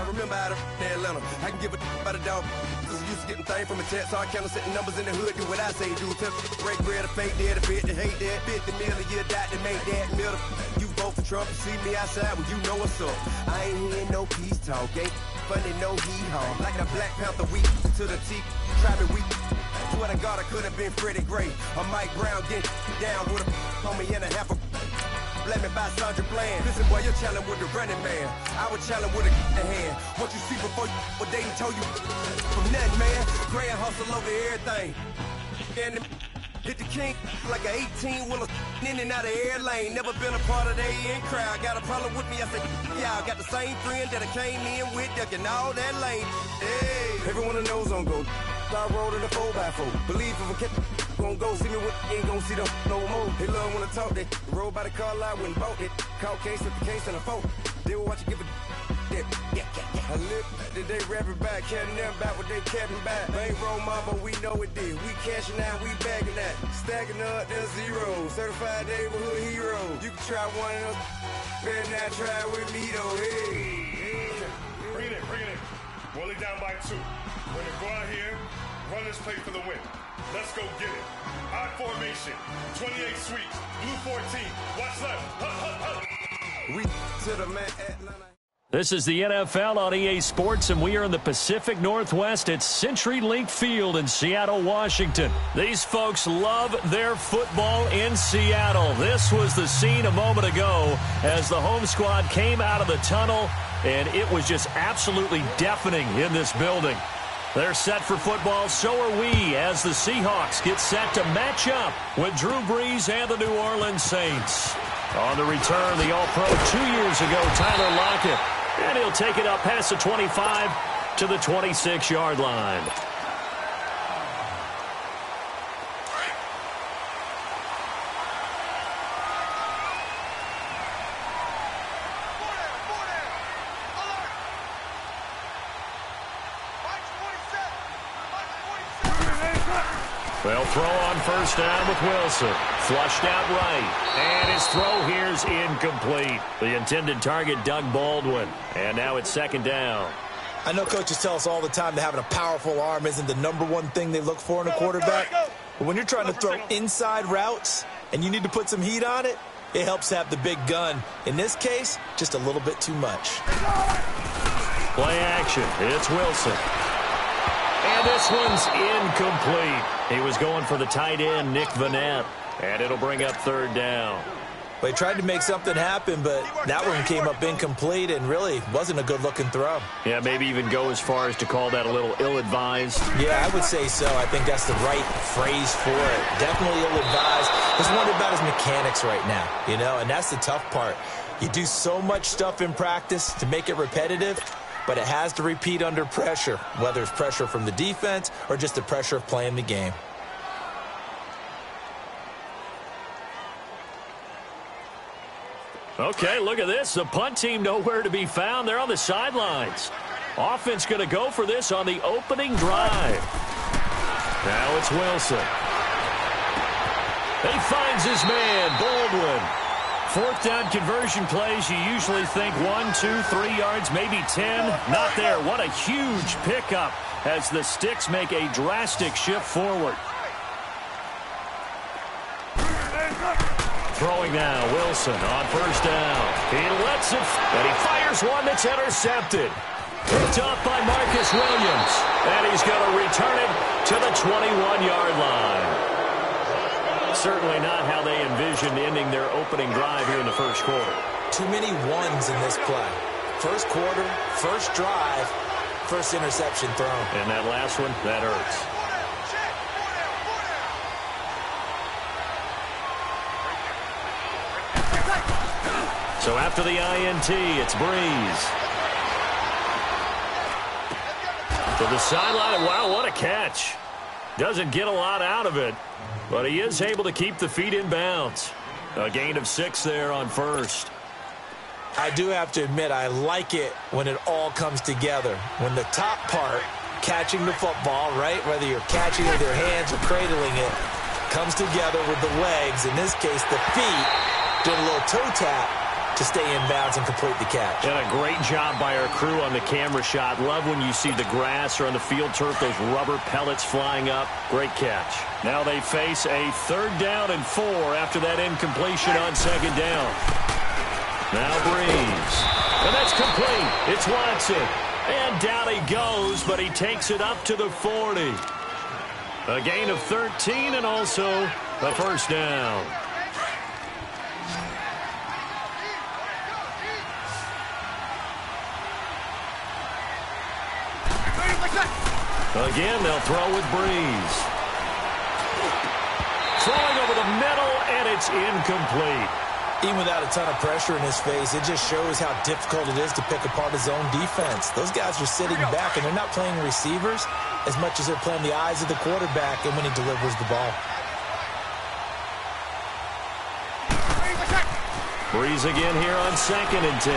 Remember out of Atlanta, I can give a about a dog. I'm used to getting things from a text, so I count setting numbers in the hood. Do what I say, do. Break bread, a fake dead, a bit to hate that. 50 million, you died to make that middle. You vote for Trump, you see me outside, well, you know what's up. I ain't hearing no peace talk, ain't funny, no hee-haw. Like the Black Panther, we to the T, tribal we. Swear to God, I could have been Freddie Gray. Or Mike Brown getting down with a on me and a half a. Let me buy Sandra Bland. Listen, boy, you're challenging with the running man. I was challenging with a hand. What you see before you, what they told you from nothing, man. Gray and hustle over everything. And hit the king like an 18-wheeler in and out of air lane. Never been a part of the in crowd. Got a problem with me, I said, yeah, I got the same friend that I came in with, ducking all that lane. Hey, everyone knows on go. I rolled in a 4x4. Believe if a kid gon' go see me with ain't gon' see them no more. They love when I talk that. Roll by the car lot when bought it. Call case at the case and a phone. They will watch you give a that. I live that they rapping back, caring them back what they capping back. Bankroll mama, we know it did. We cashing out, we bagging that. Stacking up, there's zero. Certified neighborhood hero. You can try one of those. Better not try with me though. Hey. Bring it in. Roll it down by 2. We're gonna go out here, run this play for the win. Let's go get it. High formation, 28 sweeps, blue 14. Watch left. We to the man Atlanta. This is the NFL on EA Sports, and we are in the Pacific Northwest at CenturyLink Field in Seattle, Washington. These folks love their football in Seattle. This was the scene a moment ago as the home squad came out of the tunnel, and it was just absolutely deafening in this building. They're set for football, so are we, as the Seahawks get set to match up with Drew Brees and the New Orleans Saints. On the return, the All-Pro 2 years ago, Tyler Lockett. And he'll take it up past the 25 to the 26-yard line. They'll throw on first down with Wilson. Flushed out right. And his throw here's incomplete. The intended target, Doug Baldwin. And now it's second down. I know coaches tell us all the time that having a powerful arm isn't the #1 thing they look for in a quarterback. But when you're trying to throw inside routes and you need to put some heat on it, it helps have the big gun. In this case, just a little bit too much. Play action. It's Wilson. And this one's incomplete. He was going for the tight end, Nick Vanette. And it'll bring up third down. Well, he tried to make something happen, but that one came up incomplete and really wasn't a good-looking throw. Yeah, maybe even go as far as to call that a little ill-advised. Yeah, I would say so. I think that's the right phrase for it. Definitely ill-advised. Just wondering about his mechanics right now, you know, and that's the tough part. You do so much stuff in practice to make it repetitive, but it has to repeat under pressure, whether it's pressure from the defense or just the pressure of playing the game. Okay, look at this. The punt team nowhere to be found. They're on the sidelines. Offense going to go for this on the opening drive. Now it's Wilson. He finds his man, Baldwin. Fourth down conversion plays, you usually think 1, 2, 3 yards, maybe 10. Not there. What a huge pickup as the Sticks make a drastic shift forward. Throwing now, Wilson on first down. He lets it, and he fires one that's intercepted. Picked up by Marcus Williams, and he's going to return it to the 21-yard line. Certainly not how they envisioned ending their opening drive here in the first quarter. Too many ones in this play. First quarter, first drive, first interception thrown. And that last one, that hurts. So after the INT, it's Breeze. To the sideline, wow, what a catch. Doesn't get a lot out of it, but he is able to keep the feet in bounds. A gain of 6 there on first. I do have to admit, I like it when it all comes together. When the top part, catching the football, right, whether you're catching it with your hands or cradling it, comes together with the legs, in this case the feet, doing a little toe tap to stay in bounds and complete the catch. And a great job by our crew on the camera shot. Love when you see the grass or on the field turf, those rubber pellets flying up. Great catch. Now they face a 3rd down and 4 after that incompletion on 2nd down. Now Breeze. And that's complete. It's Watson. And down he goes, but he takes it up to the 40. A gain of 13 and also a first down. Again, they'll throw with Breeze. Throwing over the middle, and it's incomplete. Even without a ton of pressure in his face, it just shows how difficult it is to pick apart his own defense. Those guys are sitting back, and they're not playing receivers as much as they're playing the eyes of the quarterback and when he delivers the ball. Breeze again here on 2nd and 10.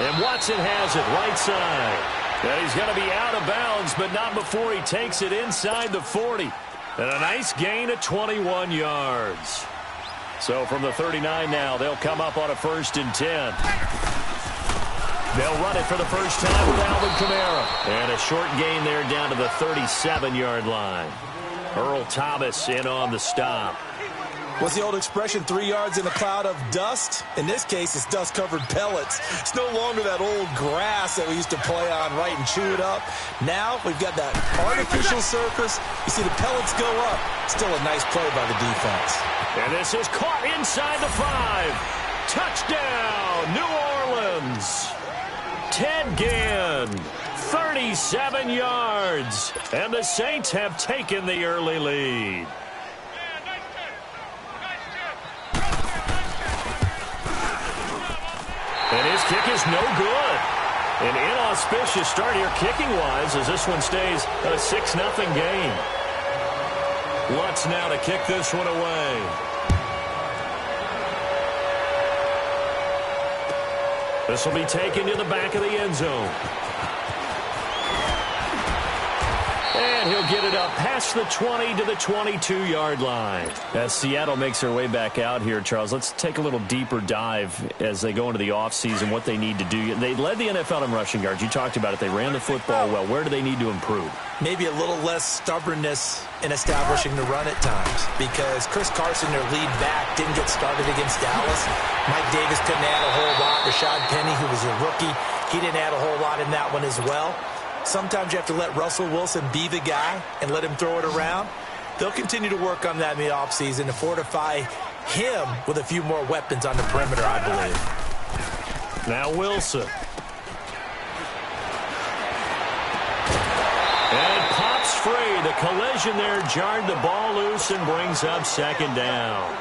And Watson has it right side. And he's going to be out of bounds, but not before he takes it inside the 40. And a nice gain of 21 yards. So from the 39 now, they'll come up on a 1st and 10. They'll run it for the first time with Alvin Kamara. And a short gain there down to the 37-yard line. Earl Thomas in on the stop. What's the old expression, 3 yards in a cloud of dust? In this case, it's dust-covered pellets. It's no longer that old grass that we used to play on, right, and chew it up. Now we've got that artificial surface. You see the pellets go up. Still a nice play by the defense. And this is caught inside the 5. Touchdown, New Orleans. Ted Ginn, 37 yards. And the Saints have taken the early lead. And his kick is no good. An inauspicious start here kicking-wise as this one stays a 6-0 game. Lutz now to kick this one away. This will be taken to the back of the end zone. And he'll get it up past the 20 to the 22-yard line. As Seattle makes their way back out here, Charles, let's take a little deeper dive as they go into the offseason, what they need to do. They led the NFL in rushing yards. You talked about it. They ran the football well. Where do they need to improve? Maybe a little less stubbornness in establishing the run at times, because Chris Carson, their lead back, didn't get started against Dallas. Mike Davis couldn't add a whole lot. Rashad Penny, who was a rookie, he didn't add a whole lot in that one as well. Sometimes you have to let Russell Wilson be the guy and let him throw it around. They'll continue to work on that in the offseason to fortify him with a few more weapons on the perimeter, I believe. Now Wilson. And it pops free. The collision there jarred the ball loose and brings up 2nd down.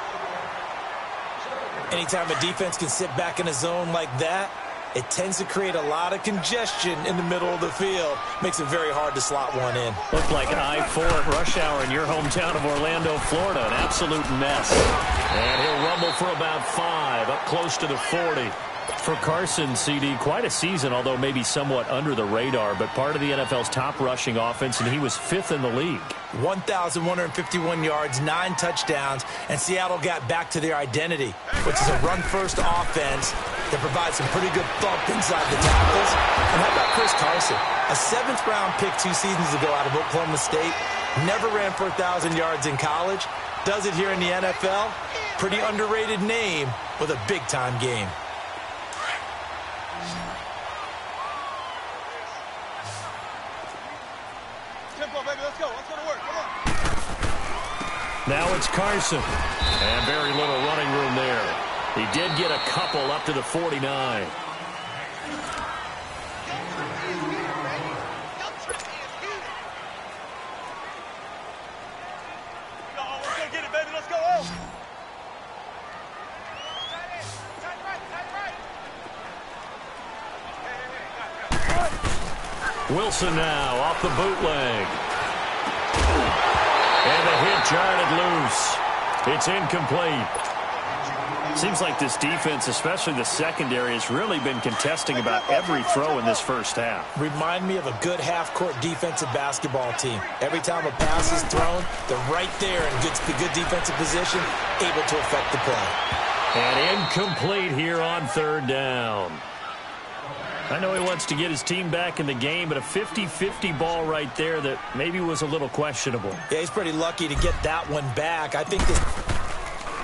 Anytime a defense can sit back in a zone like that, it tends to create a lot of congestion in the middle of the field. Makes it very hard to slot one in. Looked like I-4 at rush hour in your hometown of Orlando, Florida. An absolute mess. And he'll rumble for about 5, up close to the 40. For Carson, CD, quite a season, although maybe somewhat under the radar, but part of the NFL's top rushing offense, and he was 5th in the league. 1,151 yards, 9 touchdowns, and Seattle got back to their identity, which is a run-first offense that provides some pretty good thump inside the tackles. And how about Chris Carson? A 7th-round pick 2 seasons ago out of Oklahoma State, never ran for 1,000 yards in college, does it here in the NFL. Pretty underrated name with a big-time game. Now it's Carson. And very little running room there. He did get a couple up to the 49. Wilson now off the bootleg. And the hit jarred loose. It's incomplete. Seems like this defense, especially the secondary, has really been contesting about every throw in this first half. Remind me of a good half-court defensive basketball team. Every time a pass is thrown, they're right there in good defensive position, able to affect the play. And incomplete here on 3rd down. I know he wants to get his team back in the game, but a 50-50 ball right there that maybe was a little questionable. Yeah, he's pretty lucky to get that one back. I think this...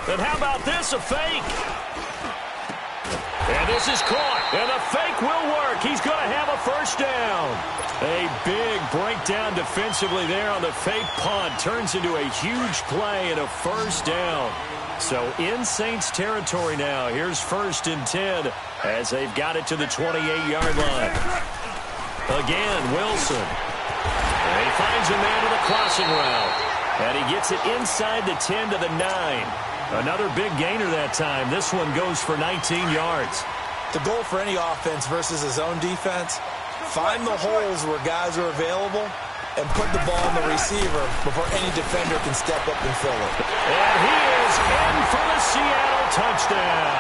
And how about this, a fake? And this is caught, and the fake will work. He's going to have a 1st down. A big breakdown defensively there on the fake punt. Turns into a huge play and a 1st down. So in Saints territory now. Here's 1st and 10 as they've got it to the 28-yard line. Again, Wilson. And he finds a man to the crossing route. And he gets it inside the 10 to the 9. Another big gainer that time. This one goes for 19 yards. The goal for any offense versus his own defense, find the holes where guys are available and put the ball on the receiver before any defender can step up and fill it. And he is in for the Seattle touchdown.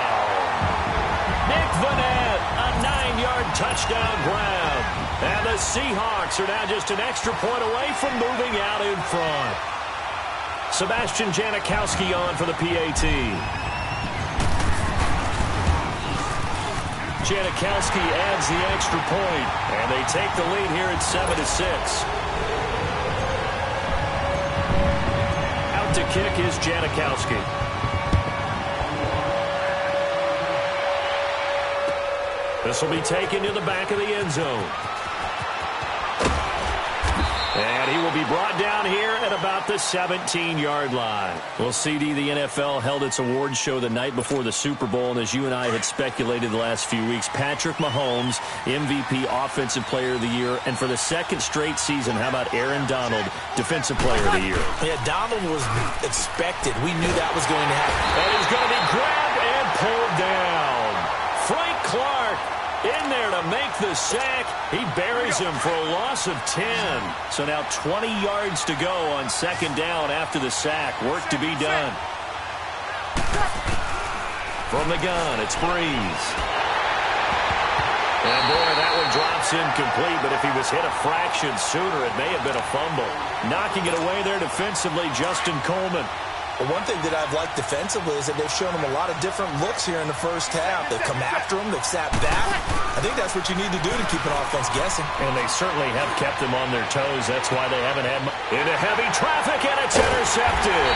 Nick Vanette, a 9-yard touchdown grab. And the Seahawks are now just an extra point away from moving out in front. Sebastian Janikowski on for the PAT. Janikowski adds the extra point, and they take the lead here at 7-6. Out to kick is Janikowski. This will be taken to the back of the end zone. And he will be brought down here at about the 17-yard line. Well, CD, the NFL held its awards show the night before the Super Bowl, and as you and I had speculated the last few weeks, Patrick Mahomes, MVP Offensive Player of the Year, and for the 2nd straight season, how about Aaron Donald, Defensive Player of the Year? Yeah, Donald was expected. We knew that was going to happen. And he's going to be grabbed and pulled down. Frank Clark in there to make the sack. He buries him for a loss of 10. So now 20 yards to go on 2nd down after the sack. Work to be done. From the gun, it's Breeze. And boy, that one drops incomplete, but if he was hit a fraction sooner, it may have been a fumble. Knocking it away there defensively, Justin Coleman. Well, one thing that I've liked defensively is that they've shown him a lot of different looks here in the first half. They've come after him. They've sat back. I think that's what you need to do to keep an offense guessing. And they certainly have kept them on their toes. That's why they haven't had into heavy traffic, and it's intercepted.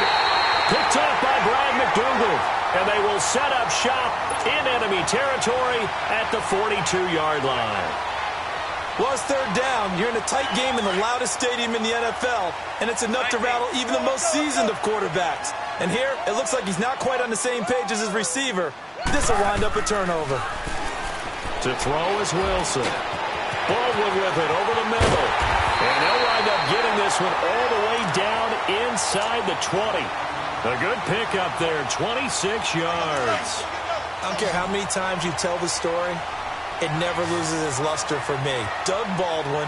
Picked off by Brad McDougald. And they will set up shop in enemy territory at the 42-yard line. Well, it's 3rd down. You're in a tight game in the loudest stadium in the NFL, and it's enough to rattle even the most seasoned of quarterbacks. And here, it looks like he's not quite on the same page as his receiver. This will wind up a turnover. To throw is Wilson. Baldwin with it over the middle. And they'll wind up getting this one all the way down inside the 20. A good pickup there, 26 yards. I don't care how many times you tell the story, it never loses its luster for me. Doug Baldwin,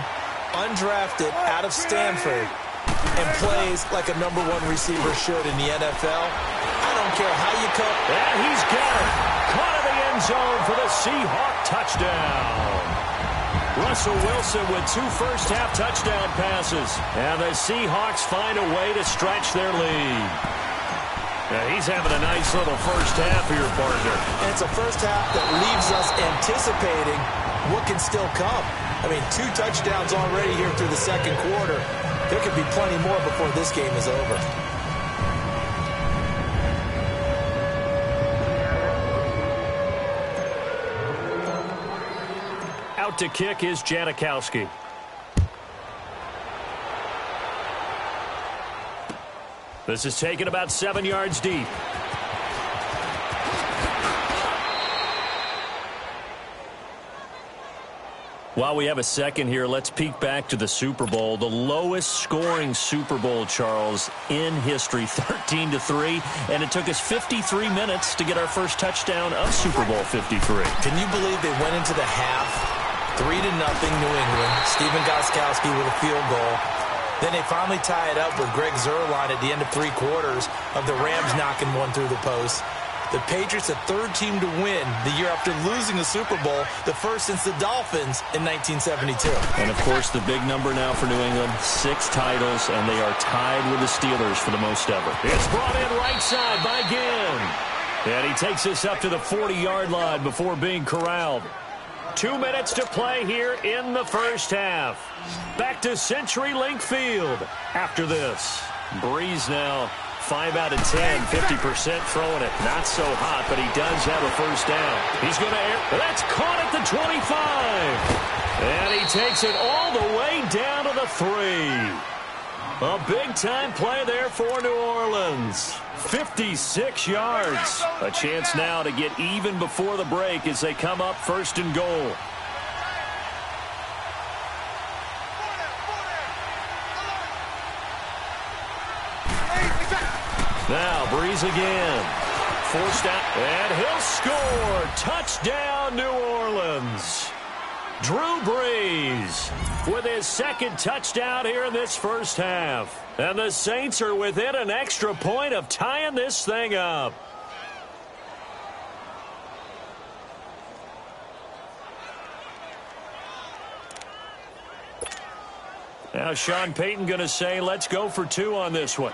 undrafted out of Stanford, and plays like a #1 receiver should in the NFL. I don't care how you cut. And he's got it. Caught in the end zone for the Seahawk touchdown. Russell Wilson with 2 first-half touchdown passes. And the Seahawks find a way to stretch their lead. Yeah, he's having a nice little first half here, partner. And it's a first half that leaves us anticipating what can still come. I mean, 2 touchdowns already here through the second quarter. There could be plenty more before this game is over. Out to kick is Janikowski. This is taken about 7 yards deep. While we have a second here, let's peek back to the Super Bowl. The lowest scoring Super Bowl, Charles, in history, 13-3. And it took us 53 minutes to get our first touchdown of Super Bowl 53. Can you believe they went into the half 3-0 New England? Stephen Gostkowski with a field goal. Then they finally tie it up with Greg Zuerlein at the end of 3 quarters of the Rams knocking one through the post. The Patriots, the 3rd team to win the year after losing the Super Bowl, the first since the Dolphins in 1972. And, of course, the big number now for New England, 6 titles, and they are tied with the Steelers for the most ever. It's brought in right side by Ginn. And he takes this up to the 40-yard line before being corralled. 2 minutes to play here in the first half. Back to CenturyLink Field after this. Breeze now 5 out of 10, 50% throwing it. Not so hot, but he does have a first down. He's going to air. That's caught at the 25. And he takes it all the way down to the 3. A big-time play there for New Orleans. 56 yards. A chance now to get even before the break as they come up 1st and goal. Now, Breeze again. Forced out, and he'll score. Touchdown, New Orleans. Drew Brees with his 2nd touchdown here in this first half. And the Saints are within an extra point of tying this thing up. Now Sean Payton going to say, let's go for 2 on this one.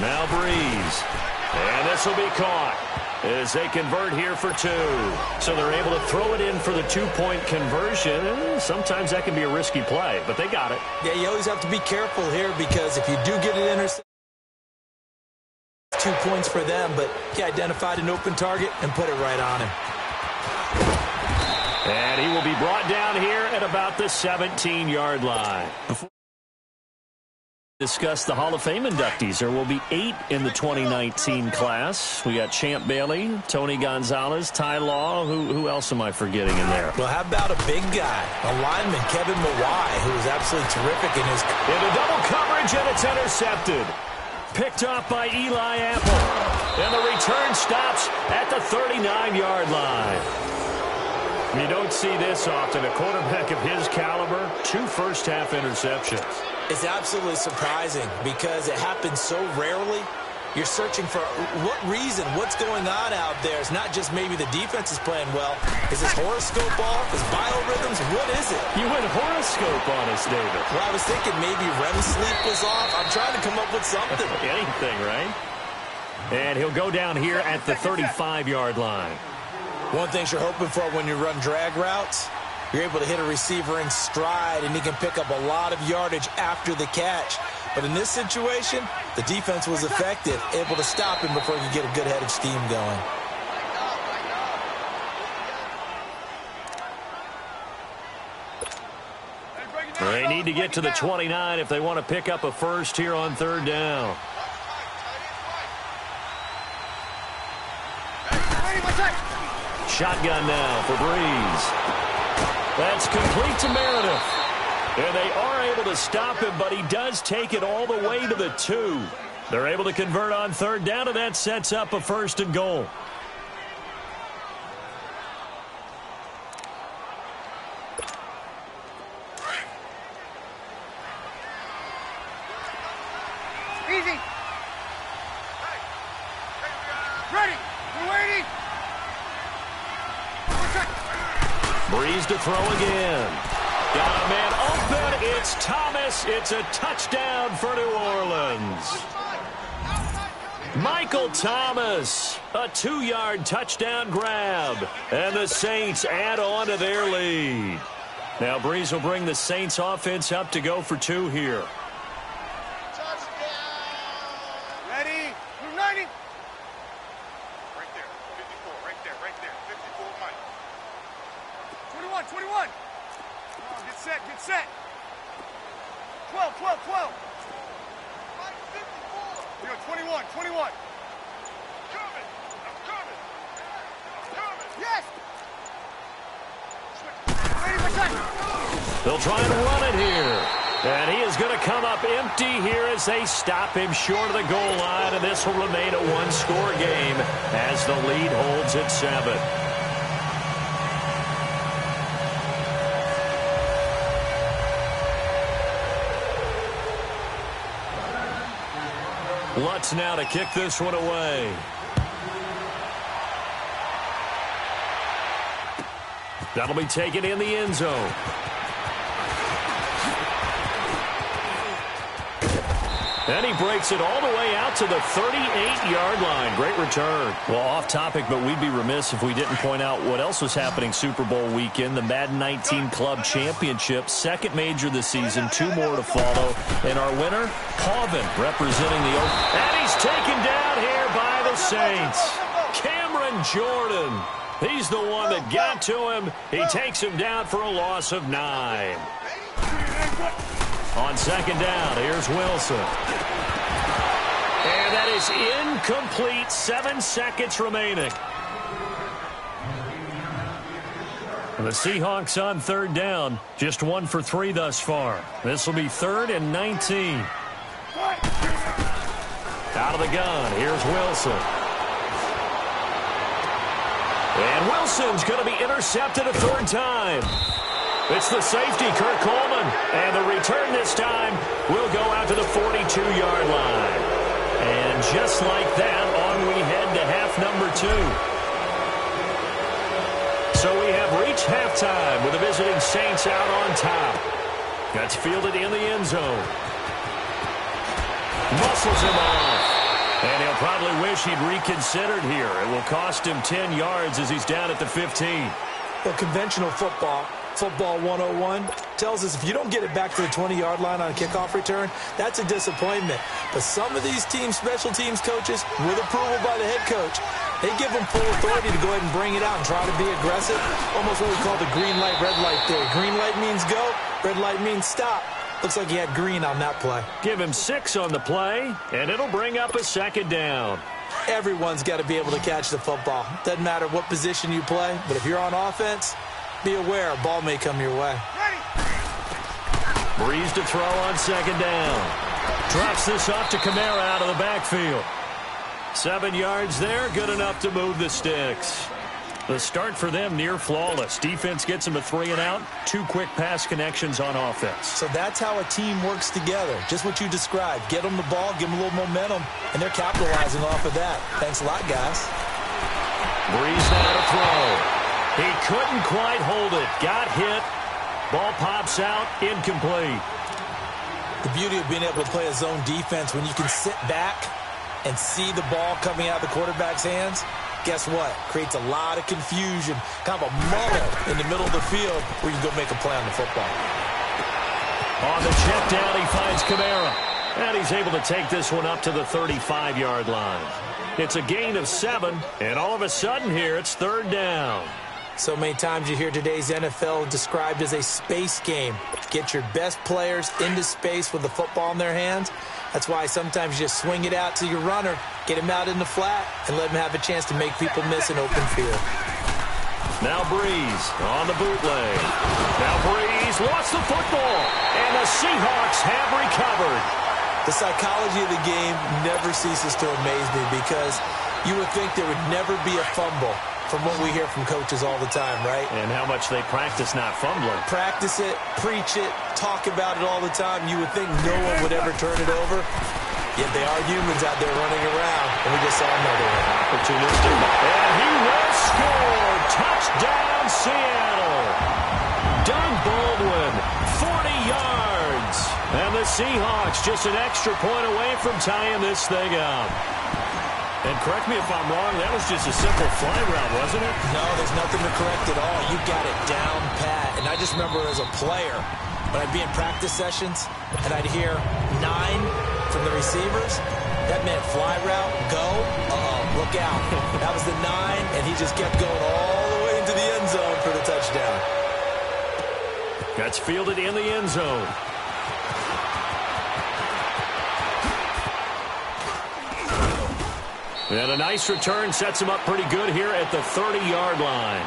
Now Breeze. And this will be caught as they convert here for 2. So they're able to throw it in for the 2-point conversion. Sometimes that can be a risky play, but they got it. Yeah, you always have to be careful here because if you do get an interception, 2 points for them, but he identified an open target and put it right on him. And he will be brought down here at about the 17-yard line. Before discuss the Hall of Fame inductees. There will be 8 in the 2019 class. We got Champ Bailey, Tony Gonzalez, Ty Law. Who else am I forgetting in there? Well, how about a big guy, a lineman, Kevin Mawai, who was absolutely terrific in his... Into double coverage, and it's intercepted. Picked off by Eli Apple. And the return stops at the 39-yard line. You don't see this often. A quarterback of his caliber, 2 first-half interceptions. It's absolutely surprising because it happens so rarely. You're searching for what reason, what's going on out there. It's not just maybe the defense is playing well. Is this horoscope off? Is biorhythms? What is it? You went horoscope on us, David. Well, I was thinking maybe REM sleep was off. I'm trying to come up with something. Anything, right? And he'll go down here at the 35-yard line. One thing you're hoping for when you run drag routes, you're able to hit a receiver in stride, and he can pick up a lot of yardage after the catch. But in this situation, the defense was effective, able to stop him before he could get a good head of steam going. They need to get to the 29 if they want to pick up a first here on 3rd down. Shotgun now for Breeze. That's complete to Meredith. And they are able to stop him, but he does take it all the way to the 2. They're able to convert on 3rd down, and that sets up a 1st and goal. Breeze to throw again. Got a man open. It's Thomas. It's a touchdown for New Orleans. Michael Thomas, a 2-yard touchdown grab. And the Saints add on to their lead. Now Breeze will bring the Saints offense up to go for 2 here. Ready? Move 90. Right there. 54. Right there. 54, Mike. 21. Come on, get set. 12. Mike, 54. Yo, 21. I'm coming. Yes. They'll try and run it here. And he is going to come up empty here as they stop him short of the goal line. And this will remain a 1-score game as the lead holds at 7. Lutz now to kick this one away. That'll be taken in the end zone. And he breaks it all the way out to the 38-yard line. Great return. Well, off topic, but we'd be remiss if we didn't point out what else was happening Super Bowl weekend. The Madden 19 Club Championship, second major this season, 2 more to follow. And our winner, Pauvin, representing the Oak. And he's taken down here by the Saints. Cameron Jordan. He's the one that got to him. He takes him down for a loss of 9. On second down, here's Wilson. And that is incomplete. 7 seconds remaining. And the Seahawks on third down. Just 1 for 3 thus far. This will be 3rd and 19. Out of the gun, here's Wilson. And Wilson's going to be intercepted a 3rd time. It's the safety, Kurt Coleman. And the return this time will go out to the 42-yard line. And just like that, on we head to half number 2. So we have reached halftime with the visiting Saints out on top. That's fielded in the end zone. Muscles him off. And he'll probably wish he'd reconsidered here. It will cost him 10 yards as he's down at the 15. Well, conventional football 101, tells us if you don't get it back to the 20-yard line on a kickoff return, that's a disappointment. But some of these team special teams coaches, with approval by the head coach, they give them full authority to go ahead and bring it out and try to be aggressive. Almost what we call the green light, red light theory. Green light means go, red light means stop. Looks like he had green on that play. Give him 6 on the play, and it'll bring up a second down. Everyone's got to be able to catch the football. Doesn't matter what position you play, but if you're on offense, be aware a ball may come your way. Breeze to throw on second down. Drops this off to Kamara out of the backfield. 7 yards there, good enough to move the sticks. The start for them near flawless. Defense gets them a 3-and-out. 2 quick pass connections on offense. So that's how a team works together. Just what you described. Get them the ball, give them a little momentum, and they're capitalizing off of that. Thanks a lot, guys. Breeze now to throw. He couldn't quite hold it. Got hit. Ball pops out. Incomplete. The beauty of being able to play a zone defense when you can sit back and see the ball coming out of the quarterback's hands, guess what? Creates a lot of confusion. Kind of a muddle in the middle of the field where you can go make a play on the football. On the check down, he finds Kamara. And he's able to take this one up to the 35-yard line. It's a gain of 7, and all of a sudden here, it's 3rd down. So many times you hear today's NFL described as a space game. Get your best players into space with the football in their hands. That's why sometimes you just swing it out to your runner, get him out in the flat, and let him have a chance to make people miss an open field. Now Breeze on the bootleg. Now Breeze lost the football, and the Seahawks have recovered. The psychology of the game never ceases to amaze me because you would think there would never be a fumble from what we hear from coaches all the time, right? And how much they practice not fumbling. Practice it, preach it, talk about it all the time. You would think no one would ever turn it over. Yet they are humans out there running around, and we just saw another one. Opportunistic. And he will score. Touchdown, Seattle. And the Seahawks just an extra point away from tying this thing up. And correct me if I'm wrong, that was just a simple fly route, wasn't it? No, there's nothing to correct at all. You got it down pat. And I just remember as a player, when I'd be in practice sessions and I'd hear 9 from the receivers, that meant fly route, go, look out. That was the 9, and he just kept going all the way into the end zone for the touchdown. That's fielded in the end zone. And a nice return sets him up pretty good here at the 30-yard line.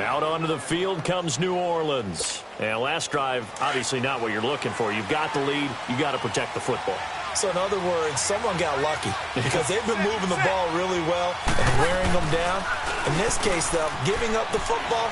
Out onto the field comes New Orleans. And last drive, obviously not what you're looking for. You've got the lead. You've got to protect the football. So in other words, someone got lucky because they've been moving the ball really well and wearing them down. In this case, though, giving up the football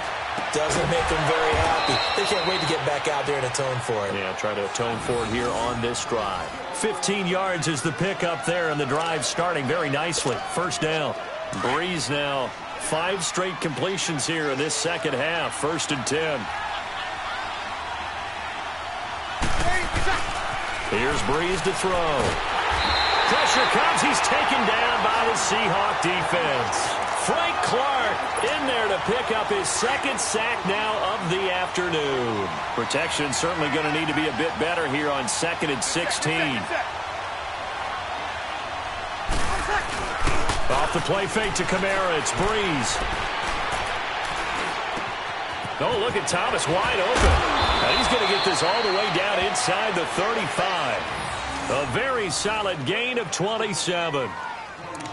doesn't make them very happy. They can't wait to get back out there and atone for it. Yeah, try to atone for it here on this drive. 15 yards is the pickup there, and the drive starting very nicely. First down. Breeze now. 5 straight completions here in this second half. 1st and 10. Here's Breeze to throw. Pressure comes. He's taken down by the Seahawk defense. Frank Clark in there to pick up his 2nd sack now of the afternoon. Protection certainly going to need to be a bit better here on 2nd and 16. Off the play fake to Kamara. It's Breeze. Oh, look at Thomas wide open. And he's going to get this all the way down inside the 35. A very solid gain of 27.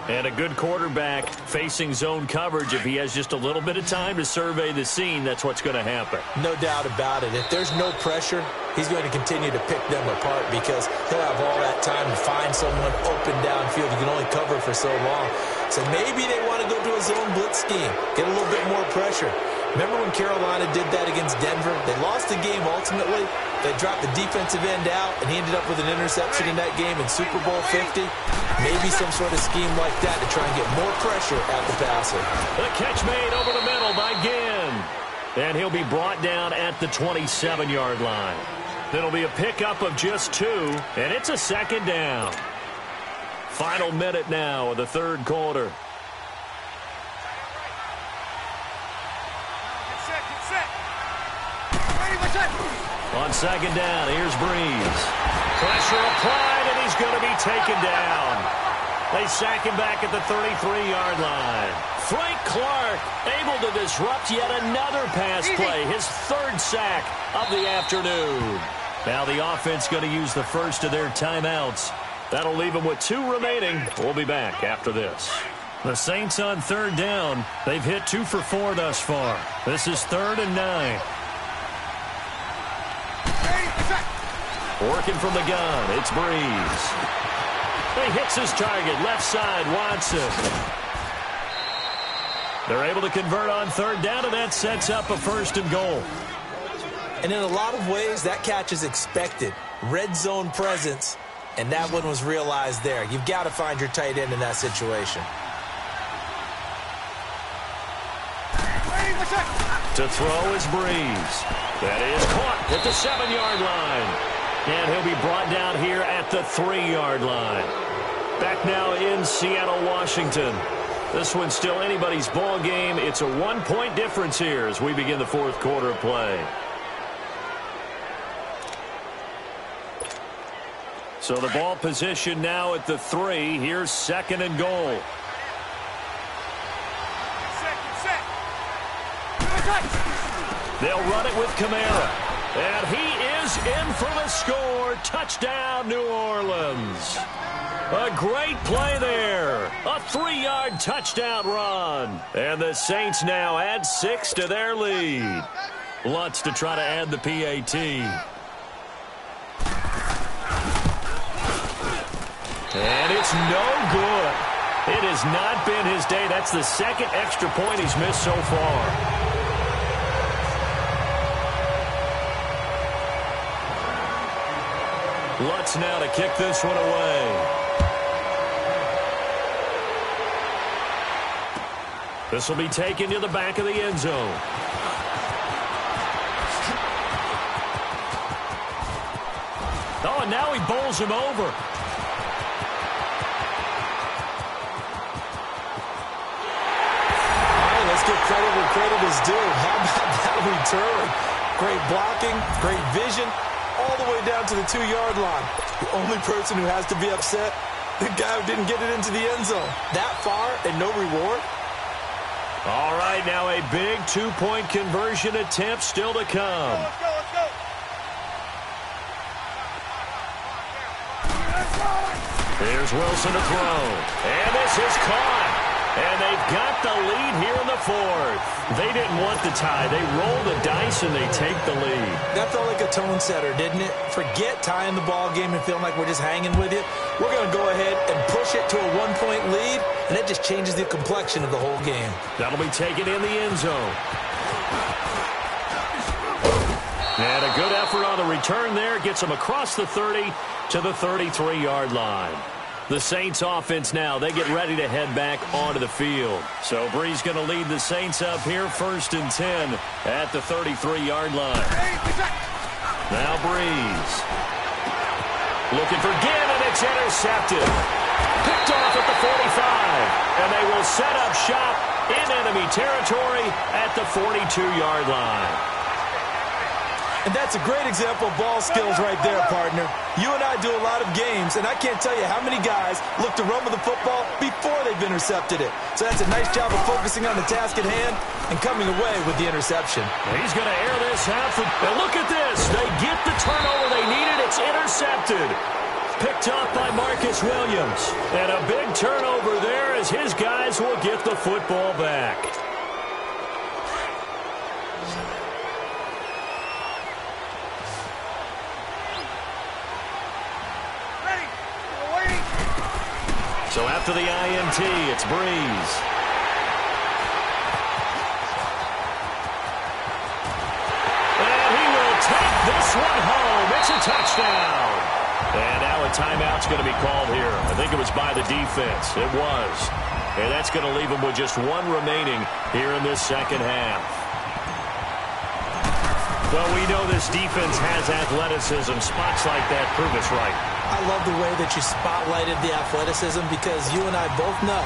And a good quarterback facing zone coverage. If he has just a little bit of time to survey the scene, that's what's going to happen. No doubt about it. If there's no pressure, he's going to continue to pick them apart because he'll have all that time to find someone open downfield. You can only cover for so long. So maybe they want to go to a zone blitz scheme, get a little bit more pressure. Remember when Carolina did that against Denver? They lost the game ultimately. They dropped the defensive end out, and he ended up with an interception in that game in Super Bowl 50. Maybe some sort of scheme like that to try and get more pressure at the passer. The catch made over the middle by Ginn. And he'll be brought down at the 27-yard line. It'll be a pickup of just 2, and it's a 2nd down. Final minute now of the 3rd quarter. On 2nd down, here's Breeze. Pressure applied, and he's going to be taken down. They sack him back at the 33-yard line. Frank Clark able to disrupt yet another pass play, his 3rd sack of the afternoon. Now the offense going to use the first of their timeouts. That'll leave them with 2 remaining. We'll be back after this. The Saints on 3rd down. They've hit 2 for 4 thus far. This is 3rd and 9. Working from the gun, it's Breeze. He hits his target, left side, Watson. They're able to convert on 3rd down, and that sets up a 1st and goal. And in a lot of ways, that catch is expected. Red zone presence, and that one was realized there. You've got to find your tight end in that situation. To throw is Breeze. That is caught at the 7-yard line. And he'll be brought down here at the 3-yard line. Back now in Seattle, Washington. This one's still anybody's ball game. It's a 1-point difference here as we begin the 4th quarter of play. So the ball position now at the 3. Here's 2nd and goal. They'll run it with Kamara. And he is in for the score. Touchdown, New Orleans. A great play there. A 3-yard touchdown run. And the Saints now add 6 to their lead. Lutz to try to add the PAT. And it's no good. It has not been his day. That's the 2nd extra point he's missed so far. Lutz now to kick this one away. This will be taken to the back of the end zone. Oh, and now he bowls him over. Let's give credit where credit is due. How about that return? Great blocking, great vision, all the way down to the 2-yard line. The only person who has to be upset, the guy who didn't get it into the end zone. That far and no reward? All right, now a big 2-point conversion attempt still to come. Let's go. Here's Wilson to throw. And this is caught. And they've got the lead here in the fourth. They didn't want the tie. They roll the dice and they take the lead. That felt like a tone setter, didn't it? Forget tying the ball game and feeling like we're just hanging with you. We're going to go ahead and push it to a 1-point lead, and it just changes the complexion of the whole game. That'll be taken in the end zone. And a good effort on the return there. Gets them across the 30 to the 33-yard line. The Saints offense now, they get ready to head back onto the field. So Brees going to lead the Saints up here, 1st and 10 at the 33-yard line. Now Brees. Looking for Ginn, and it's intercepted. Picked off at the 45. And they will set up shop in enemy territory at the 42-yard line. And that's a great example of ball skills right there, partner. You and I do a lot of games, and I can't tell you how many guys look to run with the football before they've intercepted it. So that's a nice job of focusing on the task at hand and coming away with the interception. He's going to air this out. And look at this. They get the turnover they needed. It's intercepted. Picked up by Marcus Williams. And a big turnover there as his guys will get the football back. So after the INT, it's Brees. And he will take this one home. It's a touchdown. And now a timeout's going to be called here. I think it was by the defense. It was. And that's going to leave them with just one remaining here in this second half. Well, we know this defense has athleticism. Spots like that prove us right. I love the way that you spotlighted the athleticism because you and I both know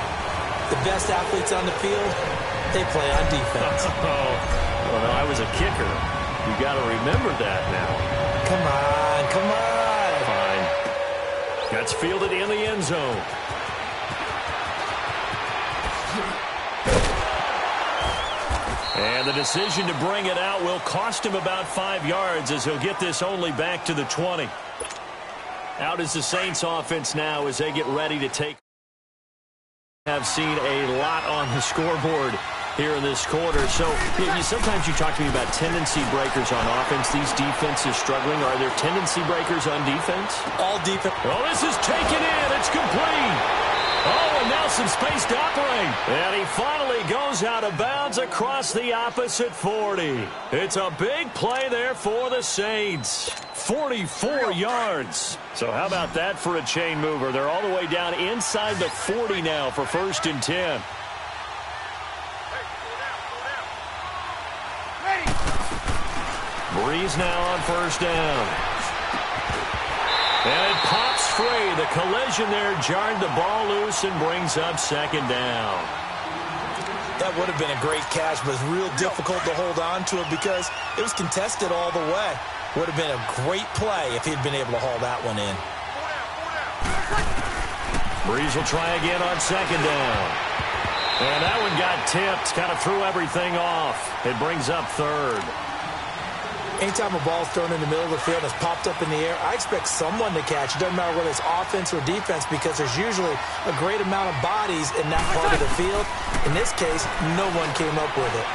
the best athletes on the field, they play on defense. Well, I was a kicker. You got to remember that now. Come on. Fine. That's fielded in the end zone. And the decision to bring it out will cost him about 5 yards as he'll get this only back to the 20. Out is the Saints offense now as they get ready to take. Have seen a lot on the scoreboard here in this quarter. So sometimes you talk to me about tendency breakers on offense. These defenses struggling. Are there tendency breakers on defense? All defense. Well, this is taken in. It's complete. Oh, and now some space to operate. And he finally goes out of bounds across the opposite 40. It's a big play there for the Saints. 44 yards. So how about that for a chain mover? They're all the way down inside the 40 now for 1st and 10. Brees now on 1st down. And it pops free. The collision there jarred the ball loose and brings up 2nd down. That would have been a great catch, but it's real difficult to hold on to it because it was contested all the way. Would have been a great play if he'd been able to haul that one in. Brees will try again on 2nd down. And that one got tipped, kind of threw everything off. It brings up 3rd. Anytime a ball's thrown in the middle of the field and it's popped up in the air, I expect someone to catch. It doesn't matter whether it's offense or defense because there's usually a great amount of bodies in that part of the field. In this case, no one came up with it.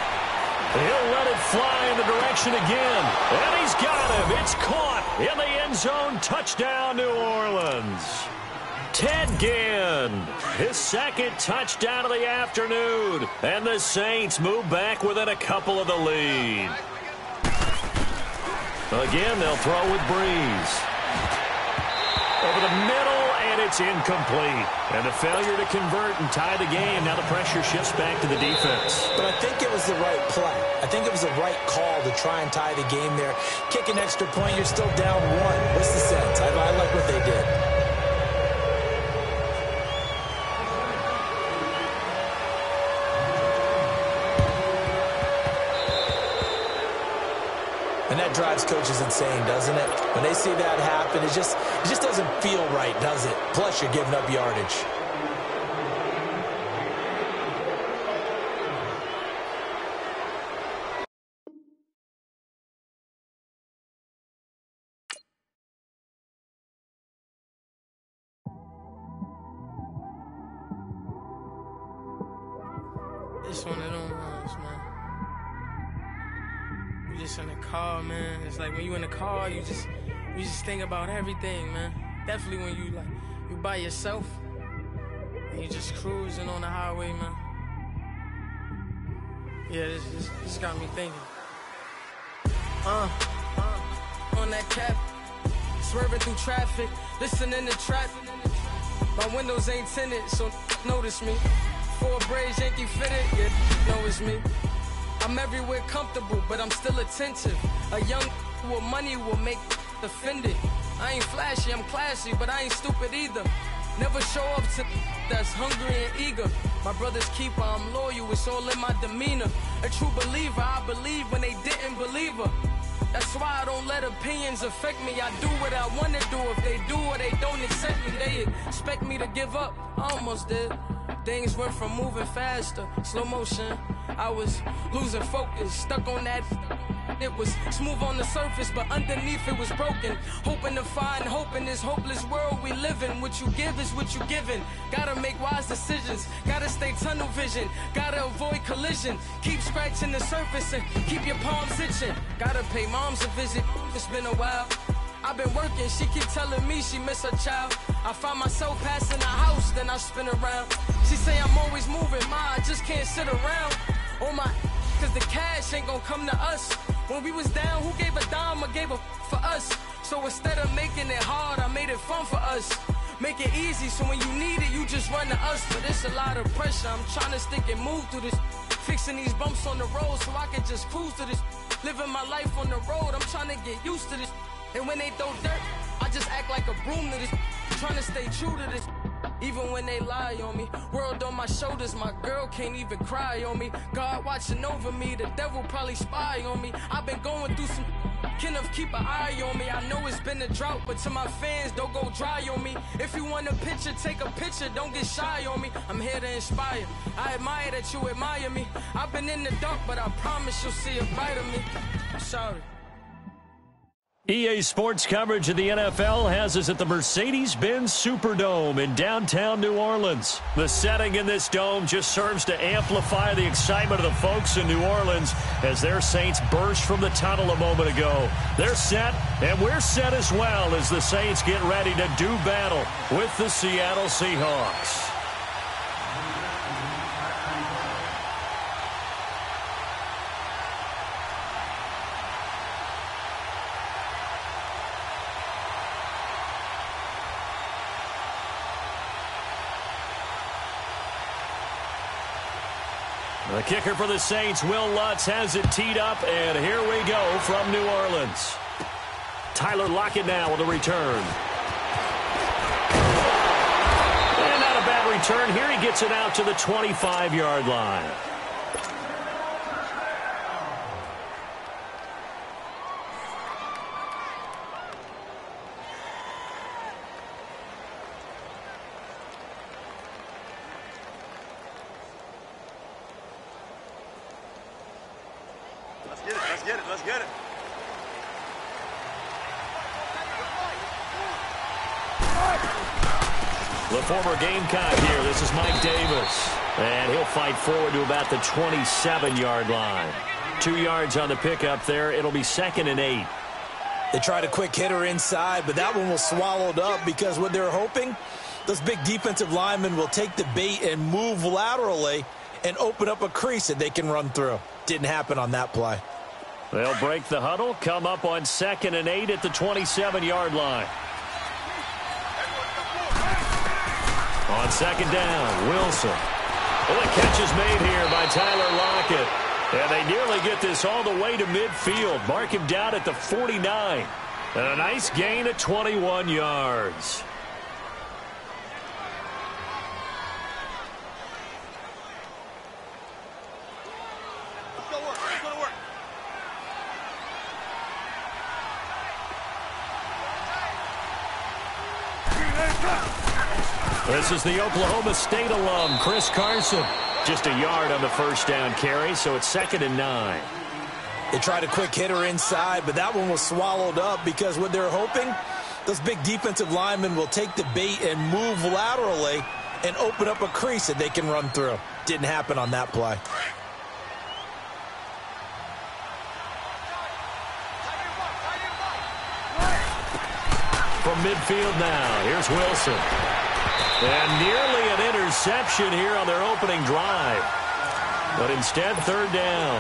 He'll let it fly in the direction again. And he's got him. It's caught in the end zone. Touchdown, New Orleans. Ted Ginn, his 2nd touchdown of the afternoon. And the Saints move back within a couple of the lead. Again, they'll throw with Brees. Over the middle, and and it's incomplete. And the failure to convert and tie the game. Now the pressure shifts back to the defense. But I think it was the right play. I think it was the right call to try and tie the game there. Kick an extra point, you're still down one. What's the sense? I like what they did. And that drives coaches insane, doesn't it? When they see that happen, it just doesn't feel right, does it? Plus, you're giving up yardage. It's one of them ones, man. You just in the car, man. It's like when you in the car, you just think about everything, man. Definitely when you by yourself and you just cruising on the highway, man. Yeah, this got me thinking. On that cap, swerving through traffic, listening to trap. My windows ain't tinted, so notice me. 4 braids, Yankee fitted, yeah, know it's me. I'm everywhere comfortable, but I'm still attentive. A young with money will make offended. I ain't flashy, I'm classy, but I ain't stupid either. Never show up to that's hungry and eager. My brother's keeper, I'm loyal, it's all in my demeanor. A true believer, I believe when they didn't believe her. That's why I don't let opinions affect me. I do what I want to do. If they do or they don't accept me, they expect me to give up. I almost did. Things went from moving faster, slow motion. I was losing focus, stuck on that. It was smooth on the surface, but underneath it was broken. Hoping to find hope in this hopeless world we live in. What you give is what you given. Gotta make wise decisions. Gotta stay tunnel vision. Gotta avoid collision. Keep scratching the surface and keep your palms itching. Gotta pay moms a visit. It's been a while. I've been working, she keep telling me she miss her child. I find myself passing the house, then I spin around. She say I'm always moving, ma, I just can't sit around. Oh my, cause the cash ain't gonna come to us. When we was down, who gave a dime or gave a for us? So instead of making it hard, I made it fun for us. Make it easy, so when you need it, you just run to us. But it's a lot of pressure, I'm trying to stick and move through this. Fixing these bumps on the road so I can just cruise to this. Living my life on the road, I'm trying to get used to this. And when they throw dirt, I just act like a broom to this. Trying to stay true to this. Even when they lie on me. World on my shoulders, my girl can't even cry on me. God watching over me, the devil probably spy on me. I've been going through some Kenneth, keep an eye on me. I know it's been a drought, but to my fans, don't go dry on me. If you want a picture, take a picture, don't get shy on me. I'm here to inspire. I admire that you admire me. I've been in the dark, but I promise you'll see a brighter me. I'm sorry. EA Sports coverage of the NFL has us at the Mercedes-Benz Superdome in downtown New Orleans. The setting in this dome just serves to amplify the excitement of the folks in New Orleans as their Saints burst from the tunnel a moment ago. They're set, and we're set as well as the Saints get ready to do battle with the Seattle Seahawks. The kicker for the Saints, Will Lutz, has it teed up, and here we go from New Orleans. Tyler Lockett now with a return. And not a bad return. Here he gets it out to the 25-yard line. Let's get it. The former Gamecock here. This is Mike Davis. And he'll fight forward to about the 27-yard line. 2 yards on the pickup there. It'll be 2nd and 8. They tried a quick hitter inside, but that one was swallowed up because what they're hoping, those big defensive linemen will take the bait and move laterally and open up a crease that they can run through. Didn't happen on that play. They'll break the huddle, come up on 2nd and 8 at the 27-yard line. On second down, Wilson. Well, the catch is made here by Tyler Lockett. And they nearly get this all the way to midfield. Mark him down at the 49. And a nice gain of 21 yards. This is the Oklahoma State alum, Chris Carson. Just a yard on the first down carry, so it's 2nd and 9. They tried a quick hitter inside, but that one was swallowed up because what they're hoping, those big defensive linemen will take the bait and move laterally and open up a crease that they can run through. Didn't happen on that play. From midfield now, here's Wilson. And nearly an interception here on their opening drive. But instead, 3rd down.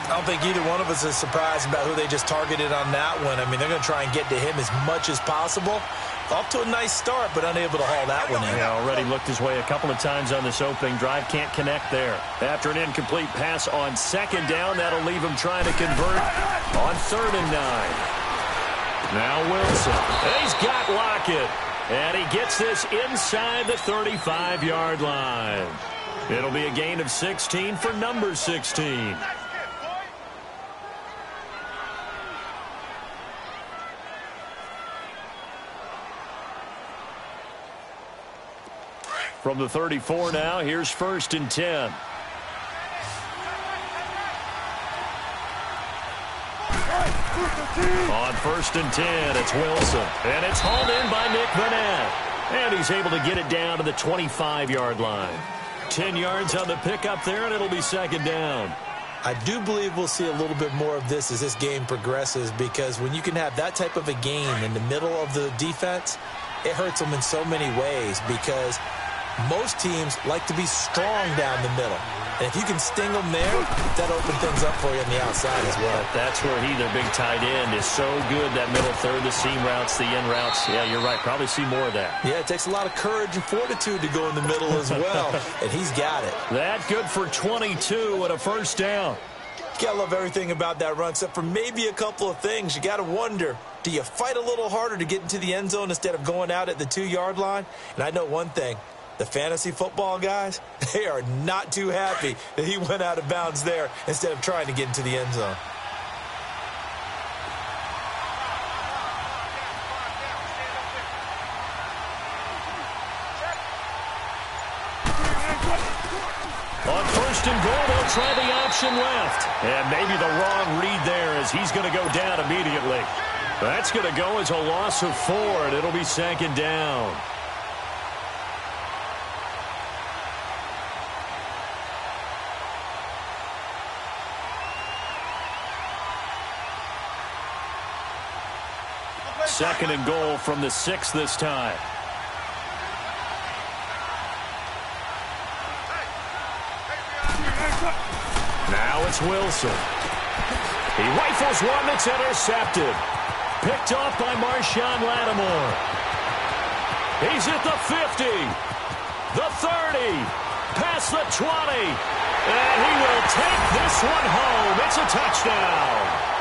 I don't think either one of us is surprised about who they just targeted on that one. I mean, they're going to try and get to him as much as possible. Off to a nice start, but unable to haul that one in. Yeah, already looked his way a couple of times on this opening drive. Can't connect there. After an incomplete pass on 2nd down, that'll leave him trying to convert on 3rd and 9. Now Wilson. He's got Lockett. And he gets this inside the 35-yard line. It'll be a gain of 16 for number 16. From the 34 now, here's 1st and 10. On 1st and 10, it's Wilson. And it's hauled in by Nick Vanette. And he's able to get it down to the 25-yard line. 10 yards on the pickup there, and it'll be 2nd down. I do believe we'll see a little bit more of this as this game progresses, because when you can have that type of a gain in the middle of the defense, it hurts them in so many ways, because most teams like to be strong down the middle. And if you can sting them there, that'll open things up for you on the outside as well. That's where their big tight end, is so good. That middle third, the seam routes, the in routes. Yeah, you're right. Probably see more of that. Yeah, it takes a lot of courage and fortitude to go in the middle as well. And he's got it. That good for 22 and a 1st down. You gotta love everything about that run, except for maybe a couple of things. You gotta wonder, do you fight a little harder to get into the end zone instead of going out at the 2-yard line? And I know one thing. The fantasy football guys, they are not too happy that he went out of bounds there instead of trying to get into the end zone. On 1st and goal, they'll try the option left. And maybe the wrong read there, as he's going to go down immediately. That's going to go as a loss of 4, and it'll be 2nd down. Second and goal from the 6 this time. Now it's Wilson. He rifles one that's intercepted. Picked off by Marshawn Lattimore. He's at the 50. The 30. Past the 20. And he will take this one home. It's a touchdown.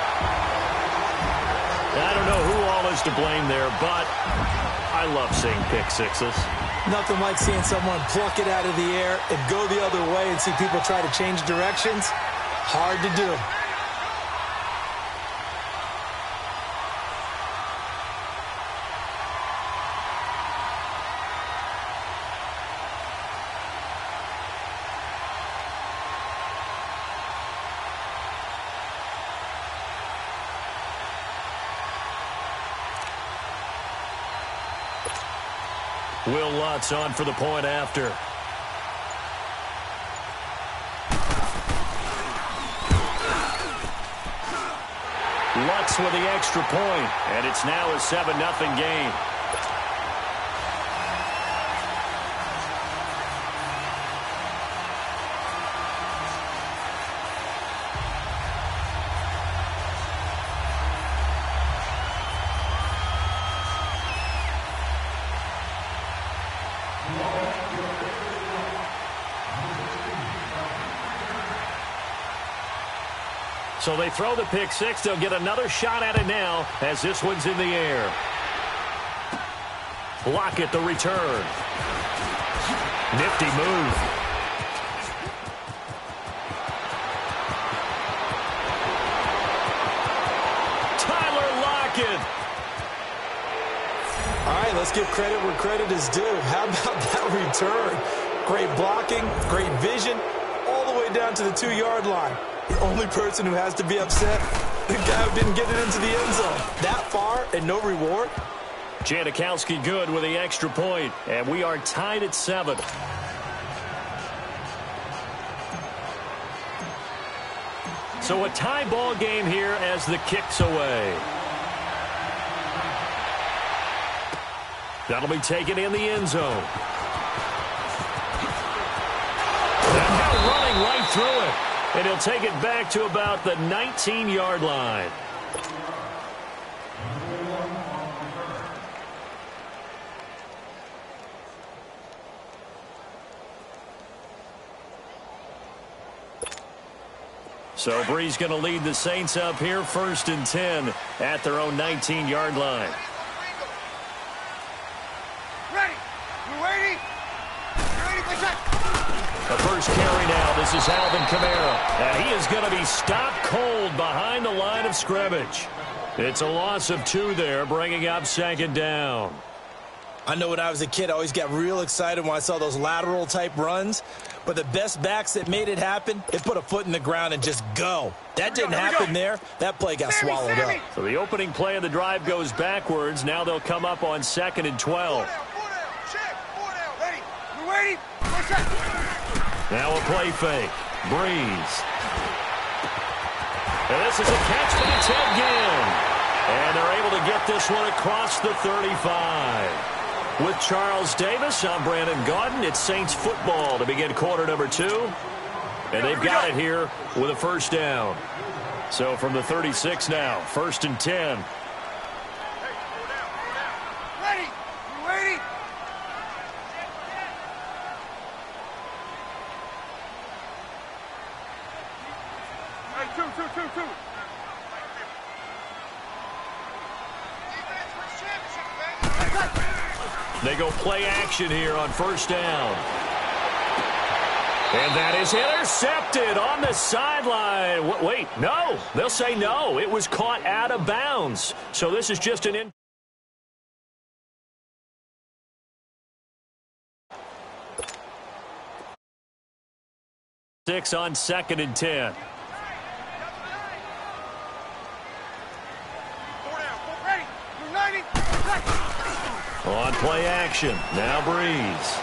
I don't know who all is to blame there, but I love seeing pick sixes. Nothing like seeing someone pluck it out of the air and go the other way and see people try to change directions. Hard to do. Will Lutz on for the point after. Lutz with the extra point, and it's now a 7-0 game. So they throw the pick six. They'll get another shot at it now as this one's in the air. Lockett the return. Nifty move. Tyler Lockett. All right, let's give credit where credit is due. How about that return? Great blocking, great vision, all the way down to the 2-yard line. The only person who has to be upset, the guy who didn't get it into the end zone. That far and no reward? Janikowski good with the extra point, and we are tied at 7. So a tie ball game here as the kick's away. That'll be taken in the end zone. And now running right through it. And he'll take it back to about the 19-yard line. So Bree's going to lead the Saints up here, 1st and 10 at their own 19-yard line. Ready? You ready? You ready for check? The first carry now. This is Alvin Kamara. And he is going to be stopped cold behind the line of scrimmage. It's a loss of 2 there, bringing up 2nd down. I know when I was a kid, I always got real excited when I saw those lateral-type runs. But the best backs that made it happen, they put a foot in the ground and just go. That didn't happen there. That play got swallowed up. So the opening play of the drive goes backwards. Now they'll come up on 2nd and 12. Ready? You ready? Now a play fake. Breeze. And this is a catch by Ted Ginn. And they're able to get this one across the 35. With Charles Davis, I'm Brandon Gaudin. It's Saints football to begin quarter number 2. And they've got it here with a 1st down. So from the 36 now, 1st and 10. Ready? You ready? Hey, two. They go play action here on 1st down. And that is intercepted on the sideline. Wait, no. They'll say no. It was caught out of bounds. So this is just an 6 on 2nd and 10. On play action. Now Breeze.